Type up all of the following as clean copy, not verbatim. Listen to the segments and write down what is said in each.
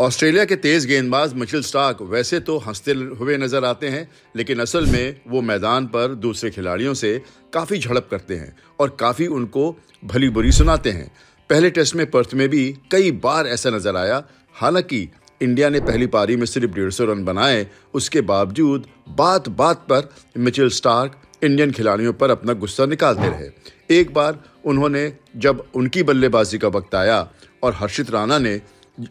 Australia के तेज गेंदबाज Mitchell Starc वैसे तो हंसते हुए नजर आते हैं, लेकिन असल में वो मैदान पर दूसरे खिलाड़ियों से काफी झड़प करते हैं और काफी उनको भली बुरी सुनाते हैं। पहले टेस्ट में पर्थ में भी कई बार ऐसा नजर आया। हालांकि इंडिया ने पहली पारी में सिर्फ 150 रन बनाए, उसके बावजूद बात बात पर मिचेल स्टार्क इंडियन खिलाड़ियों पर अपना गुस्सा निकालते रहे। एक बार उन्होंने, जब उनकी बल्लेबाजी का वक्त आया और हर्षित राणा ने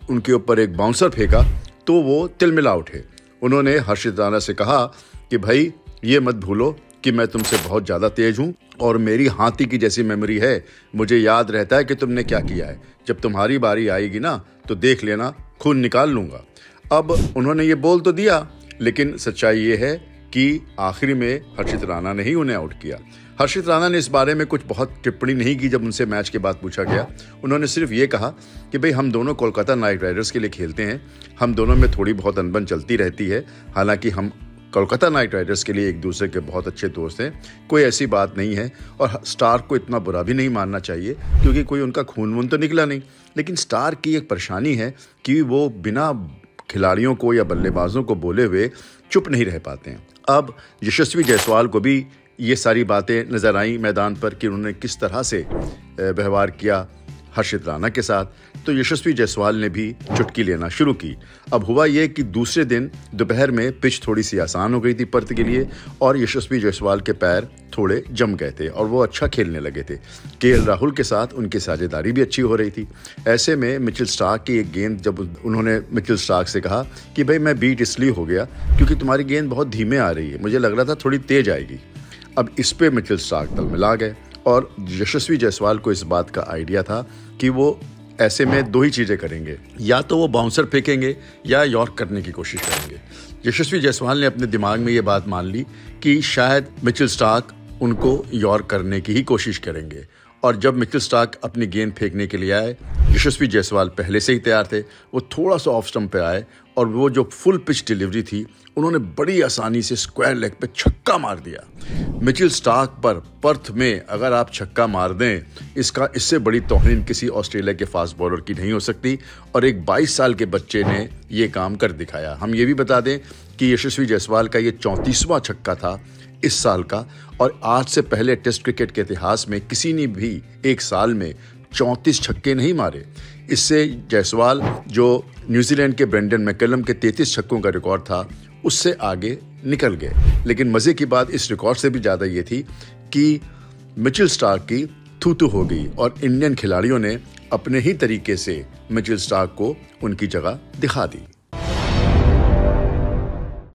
उनके ऊपर एक बाउंसर फेंका, तो वो तिलमिला उठे। उन्होंने हर्षित राणा से कहा कि भाई ये मत भूलो कि मैं तुमसे बहुत ज़्यादा तेज हूँ और मेरी हाथी की जैसी मेमोरी है, मुझे याद रहता है कि तुमने क्या किया है। जब तुम्हारी बारी आएगी ना तो देख लेना, खून निकाल लूँगा। अब उन्होंने ये बोल तो दिया, लेकिन सच्चाई ये है कि आखिरी में हर्षित राणा ने ही उन्हें आउट किया। हर्षित राणा ने इस बारे में कुछ बहुत टिप्पणी नहीं की जब उनसे मैच के बाद पूछा गया। उन्होंने सिर्फ ये कहा कि भाई हम दोनों कोलकाता नाइट राइडर्स के लिए खेलते हैं, हम दोनों में थोड़ी बहुत अनबन चलती रहती है। हालांकि हम कोलकाता नाइट राइडर्स के लिए एक दूसरे के बहुत अच्छे दोस्त हैं, कोई ऐसी बात नहीं है। और स्टार्क को इतना बुरा भी नहीं मानना चाहिए क्योंकि कोई उनका खून वून तो निकला नहीं। लेकिन स्टार्क की एक परेशानी है कि वो बिना खिलाड़ियों को या बल्लेबाजों को बोले हुए चुप नहीं रह पाते हैं। अब यशस्वी जायसवाल को भी ये सारी बातें नजर आई मैदान पर कि उन्होंने किस तरह से व्यवहार किया हर्षित राणा के साथ, तो यशस्वी जायसवाल ने भी चुटकी लेना शुरू की। अब हुआ ये कि दूसरे दिन दोपहर में पिच थोड़ी सी आसान हो गई थी पर्थ के लिए और यशस्वी जायसवाल के पैर थोड़े जम गए थे और वो अच्छा खेलने लगे थे। केएल राहुल के साथ उनकी साझेदारी भी अच्छी हो रही थी। ऐसे में मिचेल स्टार्क की एक गेंद, जब उन्होंने मिचेल स्टार्क से कहा कि भाई मैं बीट इसलिए हो गया क्योंकि तुम्हारी गेंद बहुत धीमे आ रही है, मुझे लग रहा था थोड़ी तेज आएगी। अब इस पे मिचेल स्टार्क तलमिला गए और यशस्वी जायसवाल को इस बात का आइडिया था कि वो ऐसे में दो ही चीज़ें करेंगे, या तो वो बाउंसर फेंकेंगे या यॉर्क करने की कोशिश करेंगे। यशस्वी जायसवाल ने अपने दिमाग में ये बात मान ली कि शायद मिचेल स्टार्क उनको यॉर्क करने की ही कोशिश करेंगे। और जब मिचेल स्टार्क अपनी गेंद फेंकने के लिए आए, यशस्वी जायसवाल पहले से ही तैयार थे। वो थोड़ा सा ऑफ स्टंप पे आए और वो जो फुल पिच डिलीवरी थी, उन्होंने बड़ी आसानी से स्क्वायर लेग पे छक्का मार दिया। मिचेल स्टार्क पर पर्थ में अगर आप छक्का मार दें, इससे बड़ी तौहीन किसी ऑस्ट्रेलिया के फास्ट बॉलर की नहीं हो सकती। और एक 22 साल के बच्चे ने ये काम कर दिखाया। हम ये भी बता दें कि यशस्वी जायसवाल का ये 34वां छक्का था इस साल का, और आज से पहले टेस्ट क्रिकेट के इतिहास में किसी ने भी एक साल में 34 छक्के नहीं मारे। इससे जायसवाल, जो न्यूजीलैंड के ब्रेंडन मैकलम के 33 छक्कों का रिकॉर्ड था, उससे आगे निकल गए। लेकिन मजे की बात इस रिकॉर्ड से भी ज्यादा ये थी कि मिचेल स्टार्क की थू-थू हो गई और इंडियन खिलाड़ियों ने अपने ही तरीके से मिचेल स्टार्क को उनकी जगह दिखा दी।